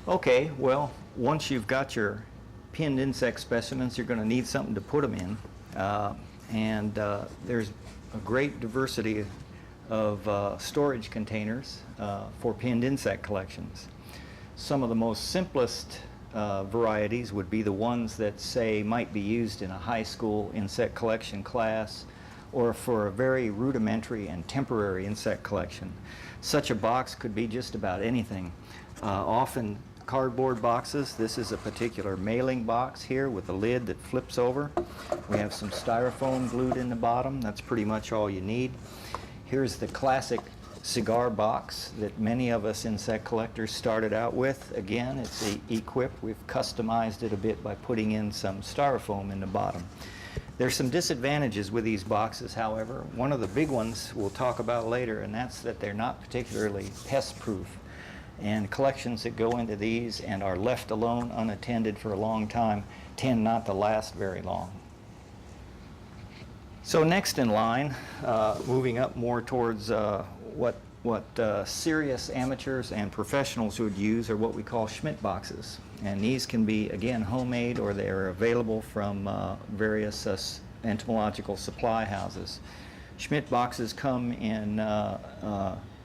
Okay, well, once you've got your pinned insect specimens, you're going to need something to put them in. There's a great diversity of storage containers for pinned insect collections. Some of the most simplest varieties would be the ones that, say, might be used in a high school insect collection class or for a very rudimentary and temporary insect collection. Such a box could be just about anything. Often cardboard boxes. This is a particular mailing box here with a lid that flips over. We have some styrofoam glued in the bottom. That's pretty much all you need. Here's the classic cigar box that many of us insect collectors started out with. Again, it's equipped. We've customized it a bit by putting in some styrofoam in the bottom. There's some disadvantages with these boxes, however. One of the big ones we'll talk about later, and that's that they're not particularly pest-proof. And collections that go into these and are left alone unattended for a long time tend not to last very long. So next in line, moving up more towards what serious amateurs and professionals would use are what we call Schmidt boxes. And these can be, again, homemade, or they are available from various entomological supply houses. Schmidt boxes come in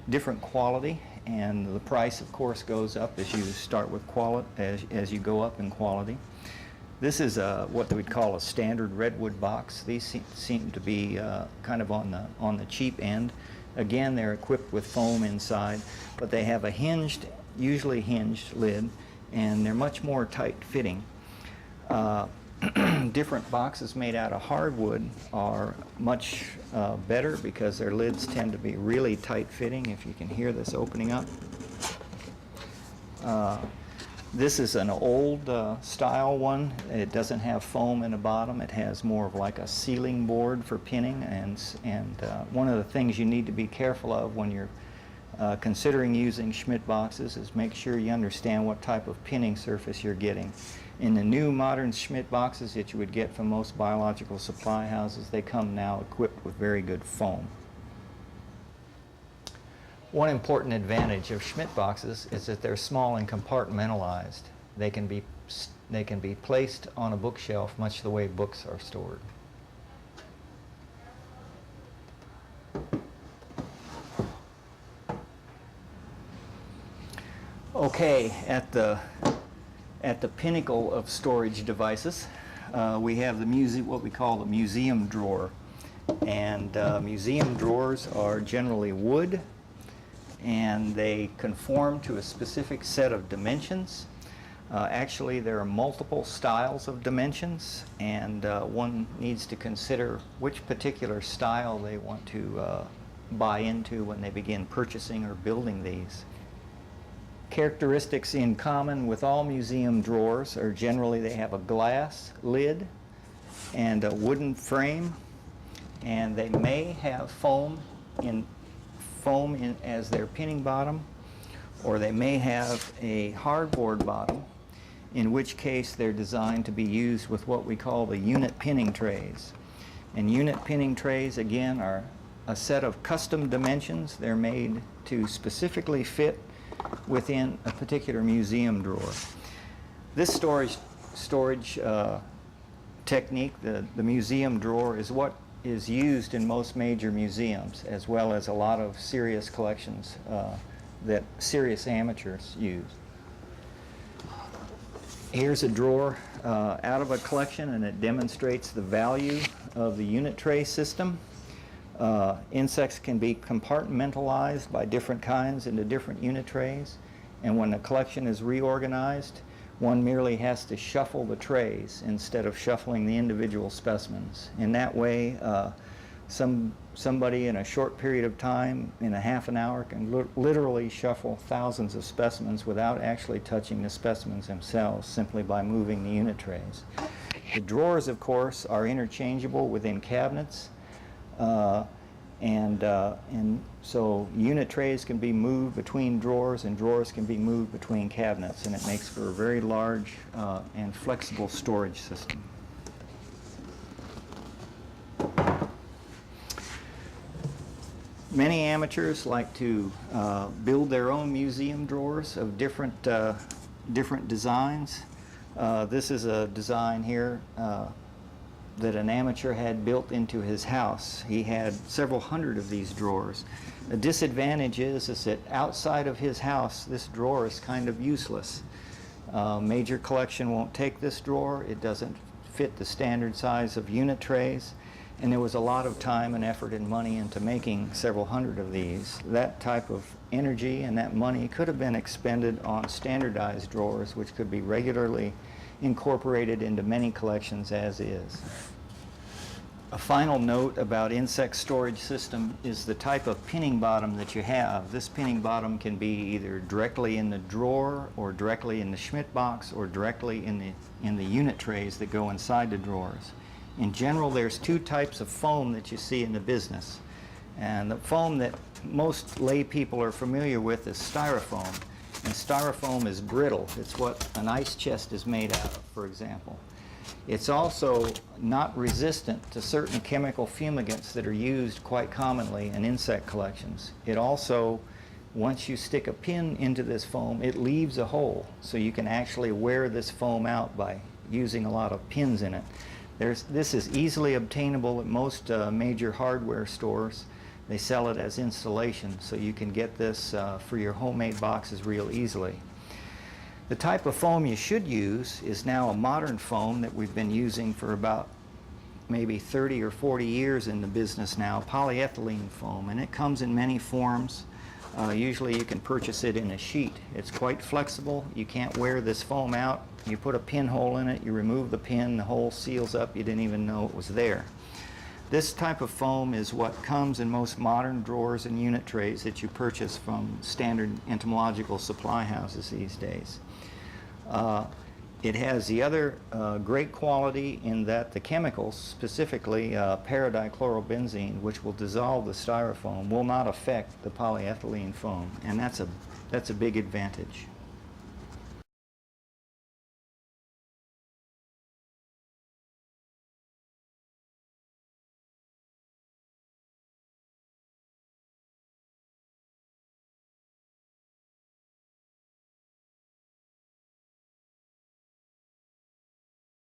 different quality, and the price, of course, goes up as you start with quality, as you go up in quality. This is what we'd call a standard redwood box. These seem to be kind of on the cheap end. Again, they're equipped with foam inside, but they have a hinged, usually hinged lid, and they're much more tight-fitting. Different boxes made out of hardwood are much better because their lids tend to be really tight-fitting, if you can hear this opening up. This is an old style one. It doesn't have foam in the bottom. It has more of like a sealing board for pinning, and one of the things you need to be careful of when you're considering using Schmidt boxes is make sure you understand what type of pinning surface you're getting. In the new modern Schmidt boxes that you would get from most biological supply houses, they come now equipped with very good foam. One important advantage of Schmidt boxes is that they're small and compartmentalized. They can be placed on a bookshelf much the way books are stored. Okay, at the pinnacle of storage devices, we have what we call the museum drawer. And museum drawers are generally wood, and they conform to a specific set of dimensions. Actually, there are multiple styles of dimensions, and one needs to consider which particular style they want to buy into when they begin purchasing or building these. Characteristics in common with all museum drawers are generally they have a glass lid and a wooden frame, and they may have foam as their pinning bottom, or they may have a hardboard bottom, in which case they're designed to be used with what we call the unit pinning trays. And unit pinning trays, again, are a set of custom dimensions. They're made to specifically fit within a particular museum drawer. This storage technique, the museum drawer, is what is used in most major museums, as well as a lot of serious collections that serious amateurs use. Here's a drawer out of a collection, and it demonstrates the value of the unit tray system. Insects can be compartmentalized by different kinds into different unit trays, and when the collection is reorganized, one merely has to shuffle the trays instead of shuffling the individual specimens. In that way, somebody in a short period of time, in a half an hour, can literally shuffle thousands of specimens without actually touching the specimens themselves, simply by moving the unit trays. The drawers, of course, are interchangeable within cabinets, and so unit trays can be moved between drawers, and drawers can be moved between cabinets, and it makes for a very large and flexible storage system. Many amateurs like to build their own museum drawers of different different designs. This is a design here that an amateur had built into his house. He had several hundred of these drawers. The disadvantage is that outside of his house, this drawer is kind of useless. Major collection won't take this drawer. It doesn't fit the standard size of unit trays. And there was a lot of time and effort and money into making several hundred of these. That type of energy and that money could have been expended on standardized drawers, which could be regularly incorporated into many collections as is. A final note about insect storage system is the type of pinning bottom that you have. This pinning bottom can be either directly in the drawer or directly in the Schmidt box or directly in the unit trays that go inside the drawers. In general, there's two types of foam that you see in the business. And the foam that most lay people are familiar with is styrofoam. And styrofoam is brittle. It's what an ice chest is made out of, for example. It's also not resistant to certain chemical fumigants that are used quite commonly in insect collections. It also, once you stick a pin into this foam, it leaves a hole. So you can actually wear this foam out by using a lot of pins in it. This is easily obtainable at most major hardware stores. They sell it as insulation, so you can get this for your homemade boxes real easily. The type of foam you should use is now a modern foam that we've been using for about maybe 30 or 40 years in the business now, polyethylene foam, and it comes in many forms. Usually you can purchase it in a sheet. It's quite flexible. You can't wear this foam out. You put a pinhole in it, you remove the pin, the hole seals up, you didn't even know it was there. This type of foam is what comes in most modern drawers and unit trays that you purchase from standard entomological supply houses these days. It has the other great quality in that the chemicals, specifically paradichlorobenzene, which will dissolve the styrofoam, will not affect the polyethylene foam, and that's a big advantage.